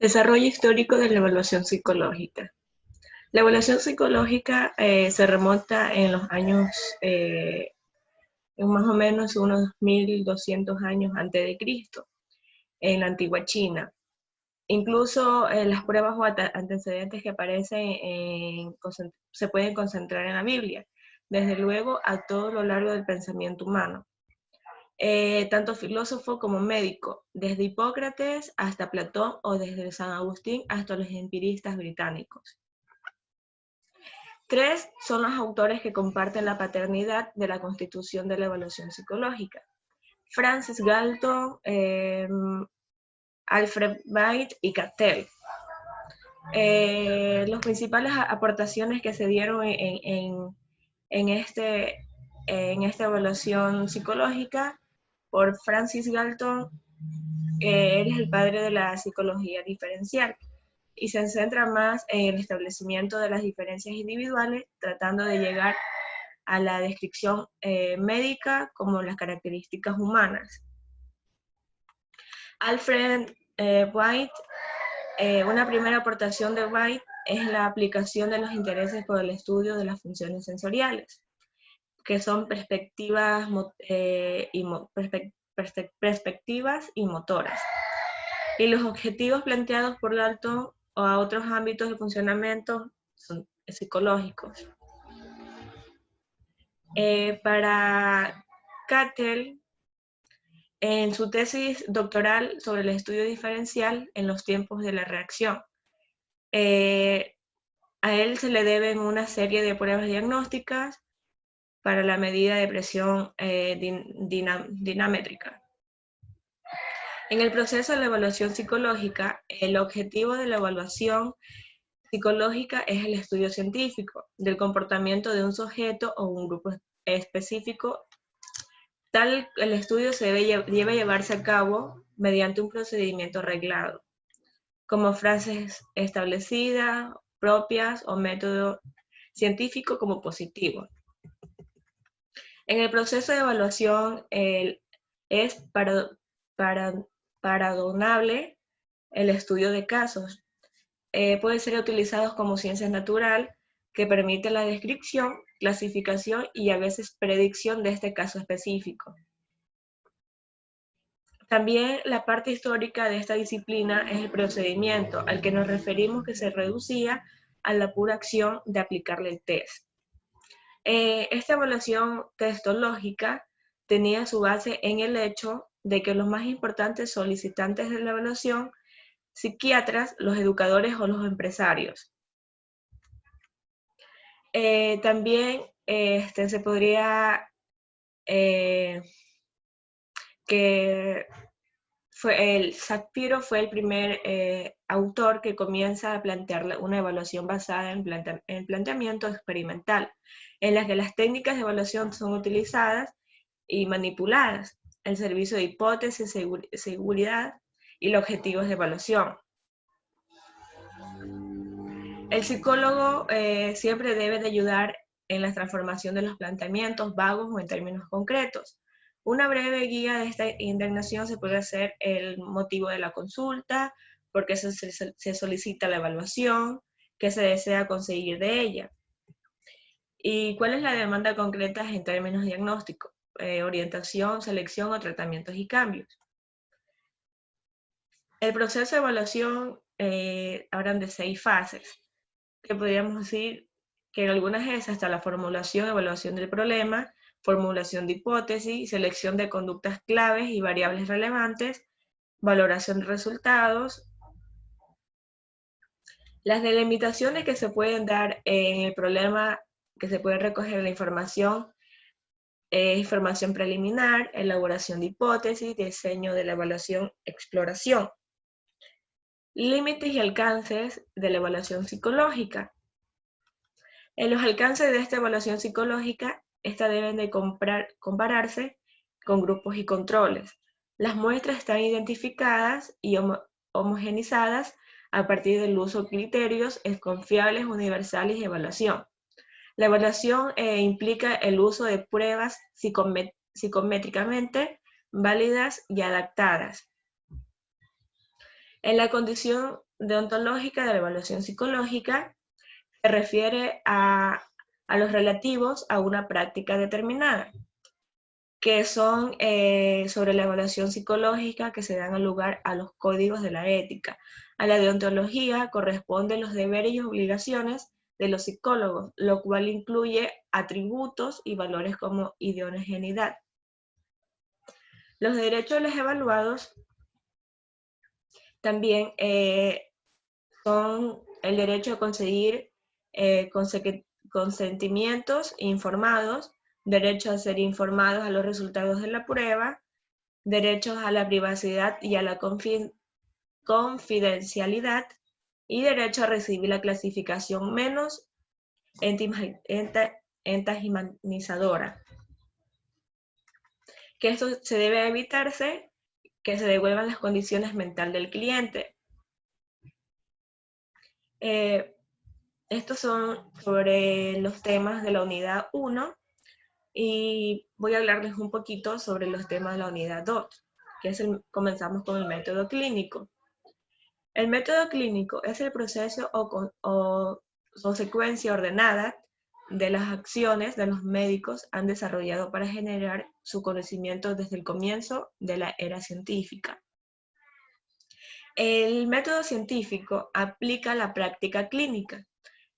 Desarrollo histórico de la evaluación psicológica. La evaluación psicológica se remonta en los años, en más o menos unos 1200 años antes de Cristo, en la antigua China. Incluso las pruebas o antecedentes que aparecen se pueden concentrar en la Biblia, desde luego a todo lo largo del pensamiento humano. Tanto filósofo como médico, desde Hipócrates hasta Platón o desde San Agustín hasta los empiristas británicos. Tres son los autores que comparten la paternidad de la constitución de la evaluación psicológica: Francis Galton, Alfred White y Cattell. Las principales aportaciones que se dieron en esta evaluación psicológica por Francis Galton, él es el padre de la psicología diferencial y se centra más en el establecimiento de las diferencias individuales, tratando de llegar a la descripción médica como las características humanas. Alfred White, una primera aportación de White es la aplicación de los intereses por el estudio de las funciones sensoriales, que son perspectivas y motoras, y los objetivos planteados por Galton o a otros ámbitos de funcionamiento son psicológicos. Para Cattell, en su tesis doctoral sobre el estudio diferencial en los tiempos de la reacción, a él se le deben una serie de pruebas diagnósticas para la medida de presión dinamétrica. En el proceso de la evaluación psicológica, el objetivo de la evaluación psicológica es el estudio científico del comportamiento de un sujeto o un grupo específico. El estudio debe llevarse a cabo mediante un procedimiento reglado, como frases establecidas, propias o método científico como positivo. En el proceso de evaluación es perdonable el estudio de casos. Puede ser utilizado como ciencia natural, que permite la descripción, clasificación y a veces predicción de este caso específico. También la parte histórica de esta disciplina es el procedimiento al que nos referimos, que se reducía a la pura acción de aplicarle el test. Esta evaluación testológica tenía su base en el hecho de que los más importantes solicitantes de la evaluación, psiquiatras, los educadores o los empresarios. También se podría que Shapiro fue el primer autor que comienza a plantear una evaluación basada en planteamiento experimental, en la que las técnicas de evaluación son utilizadas y manipuladas, el servicio de hipótesis, seguridad y los objetivos de evaluación. El psicólogo siempre debe de ayudar en la transformación de los planteamientos vagos o en términos concretos. Una breve guía de esta indagación se puede hacer el motivo de la consulta, por qué se solicita la evaluación, qué se desea conseguir de ella, y cuál es la demanda concreta en términos diagnósticos, orientación, selección o tratamientos y cambios. El proceso de evaluación hablan de 6 fases, que podríamos decir que en algunas es hasta la formulación, evaluación del problema, formulación de hipótesis, selección de conductas claves y variables relevantes, valoración de resultados. Las delimitaciones que se pueden dar en el problema, que se puede recoger la información, información preliminar, elaboración de hipótesis, diseño de la evaluación, exploración. Límites y alcances de la evaluación psicológica. En los alcances de esta evaluación psicológica, estas deben de compararse con grupos y controles. Las muestras están identificadas y homogenizadas a partir del uso de criterios confiables, universales y evaluación. La evaluación implica el uso de pruebas psicométricamente válidas y adaptadas. En la condición deontológica de la evaluación psicológica se refiere a los relativos a una práctica determinada, que son sobre la evaluación psicológica que se dan lugar a los códigos de la ética. A la deontología corresponden los deberes y obligaciones de los psicólogos, lo cual incluye atributos y valores como idoneidad. Los derechos de los evaluados también son el derecho a conseguir consentimientos informados, derecho a ser informados a los resultados de la prueba, derechos a la privacidad y a la confidencialidad, y derecho a recibir la clasificación menos entajimanizadora. Que esto se debe evitarse, que se devuelvan las condiciones mentales del cliente. Estos son sobre los temas de la unidad 1 y voy a hablarles un poquito sobre los temas de la unidad 2, que es comenzamos con el método clínico. El método clínico es el proceso o secuencia ordenada de las acciones de los médicos han desarrollado para generar su conocimiento desde el comienzo de la era científica. El método científico aplica la práctica clínica.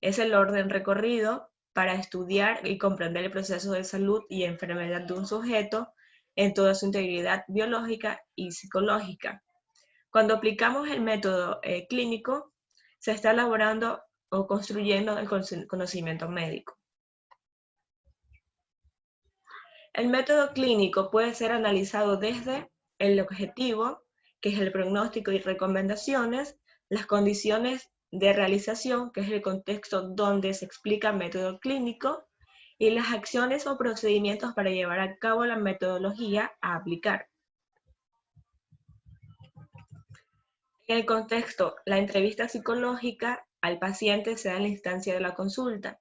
Es el orden recorrido para estudiar y comprender el proceso de salud y enfermedad de un sujeto en toda su integridad biológica y psicológica. Cuando aplicamos el método clínico, se está elaborando o construyendo el conocimiento médico. El método clínico puede ser analizado desde el objetivo, que es el pronóstico y recomendaciones, las condiciones de realización, que es el contexto donde se explica el método clínico, y las acciones o procedimientos para llevar a cabo la metodología a aplicar. En el contexto, la entrevista psicológica al paciente se da en la instancia de la consulta.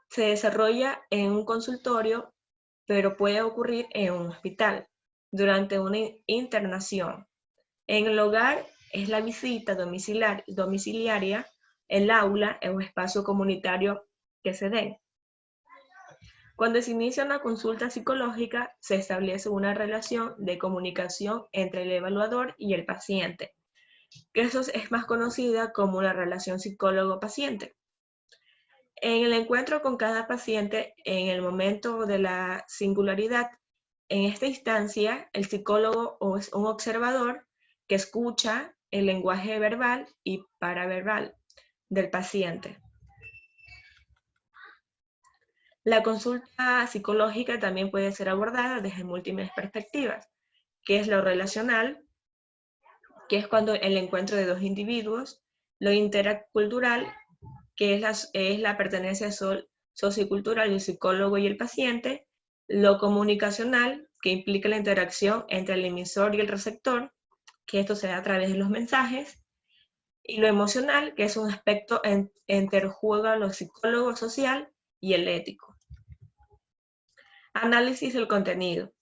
Se desarrolla en un consultorio, pero puede ocurrir en un hospital, durante una internación. En el hogar es la visita domiciliaria, el aula es un espacio comunitario que se dé. Cuando se inicia una consulta psicológica, se establece una relación de comunicación entre el evaluador y el paciente, que eso es más conocida como la relación psicólogo-paciente. En el encuentro con cada paciente, en el momento de la singularidad, en esta instancia, el psicólogo es un observador que escucha el lenguaje verbal y paraverbal del paciente. La consulta psicológica también puede ser abordada desde múltiples perspectivas, que es lo relacional, que es cuando el encuentro de dos individuos, lo intercultural, que es la pertenencia sociocultural del psicólogo y el paciente, lo comunicacional, que implica la interacción entre el emisor y el receptor, que esto se da a través de los mensajes, y lo emocional, que es un aspecto interjuega lo psicólogo social y el ético. Análisis del contenido.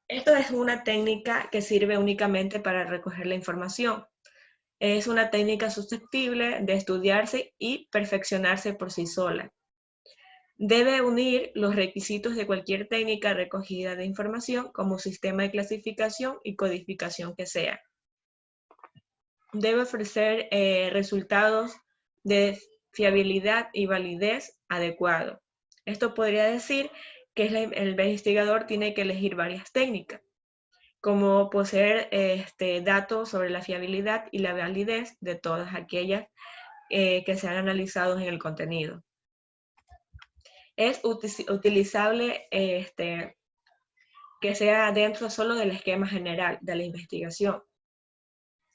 Esto es una técnica que sirve únicamente para recoger la información. Es una técnica susceptible de estudiarse y perfeccionarse por sí sola. Debe unir los requisitos de cualquier técnica recogida de información como sistema de clasificación y codificación que sea. Debe ofrecer resultados de fiabilidad y validez adecuado. Esto podría decir que el investigador tiene que elegir varias técnicas, como poseer datos sobre la fiabilidad y la validez de todas aquellas que se han analizado en el contenido. Es utilizable que sea dentro solo del esquema general de la investigación.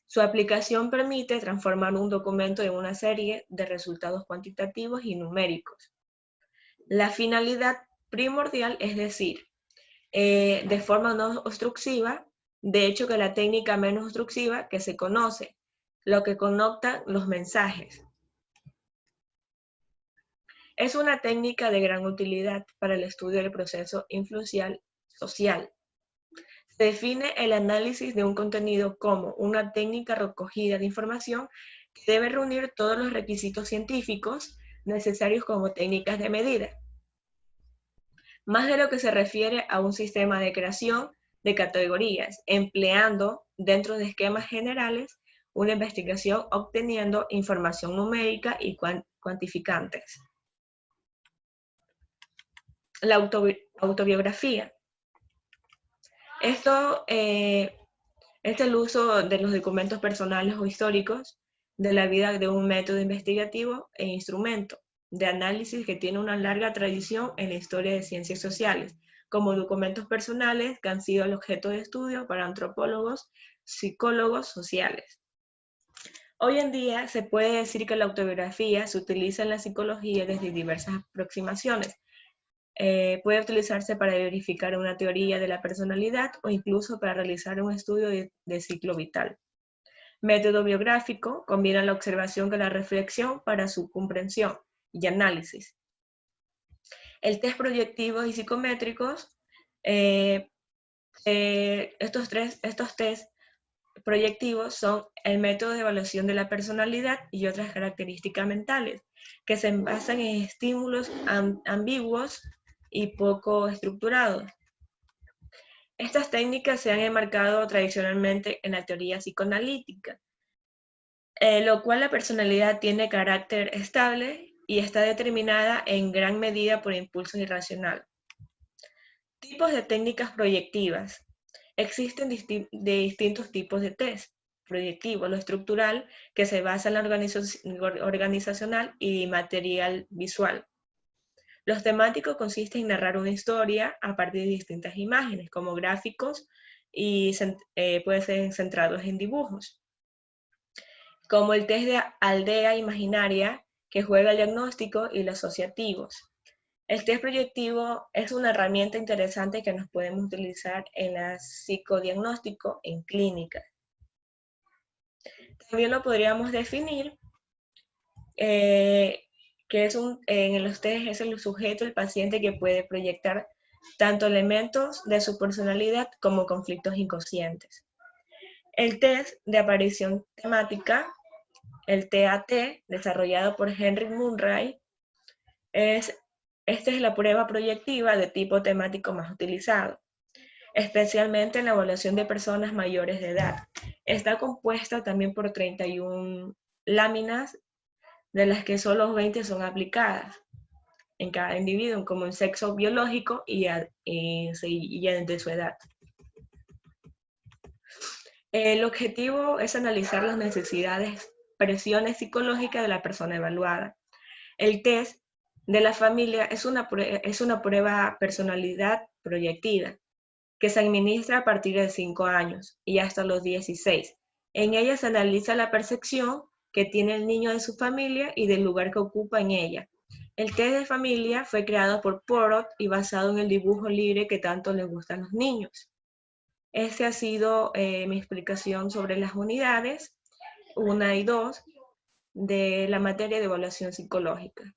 Su aplicación permite transformar un documento en una serie de resultados cuantitativos y numéricos. La finalidad primordial es decir, de forma no obstructiva, de hecho que la técnica menos obstructiva que se conoce, lo que conecta los mensajes. Es una técnica de gran utilidad para el estudio del proceso influencial social. Se define el análisis de un contenido como una técnica recogida de información que debe reunir todos los requisitos científicos necesarios como técnicas de medida, más de lo que se refiere a un sistema de creación de categorías, empleando dentro de esquemas generales una investigación obteniendo información numérica y cuantificantes. La autobiografía. Esto es el uso de los documentos personales o históricos de la vida de un método investigativo e instrumento de análisis que tiene una larga tradición en la historia de ciencias sociales, como documentos personales que han sido el objeto de estudio para antropólogos, psicólogos sociales. Hoy en día se puede decir que la autobiografía se utiliza en la psicología desde diversas aproximaciones. Puede utilizarse para verificar una teoría de la personalidad o incluso para realizar un estudio de ciclo vital. Método biográfico combina la observación con la reflexión para su comprensión y análisis. El test proyectivo y psicométricos, estos test proyectivos son el método de evaluación de la personalidad y otras características mentales, que se basan en estímulos ambiguos y poco estructurados. Estas técnicas se han enmarcado tradicionalmente en la teoría psicoanalítica, lo cual la personalidad tiene carácter estable y está determinada en gran medida por impulsos irracionales. Tipos de técnicas proyectivas. Existen distintos tipos de test proyectivo, lo estructural, que se basa en la organizacional y material visual. Los temáticos consisten en narrar una historia a partir de distintas imágenes, como gráficos, y pueden ser centrados en dibujos. Como el test de aldea imaginaria, que juega el diagnóstico y los asociativos. El test proyectivo es una herramienta interesante que nos podemos utilizar en el psicodiagnóstico en clínica. También lo podríamos definir que en los test es el sujeto, el paciente, que puede proyectar tanto elementos de su personalidad como conflictos inconscientes. El test de aparición temática, el TAT, desarrollado por Henry Murray, esta es la prueba proyectiva de tipo temático más utilizado, especialmente en la evaluación de personas mayores de edad. Está compuesta también por 31 láminas, de las que solo 20 son aplicadas en cada individuo, como en sexo biológico y de su edad. El objetivo es analizar las necesidades, presiones psicológicas de la persona evaluada. El test de la familia es una prueba personalidad proyectiva que se administra a partir de 5 años y hasta los 16. En ella se analiza la percepción que tiene el niño de su familia y del lugar que ocupa en ella. El test de familia fue creado por Porot y basado en el dibujo libre que tanto les gustan a los niños. Esta ha sido mi explicación sobre las unidades 1 y 2 de la materia de evaluación psicológica.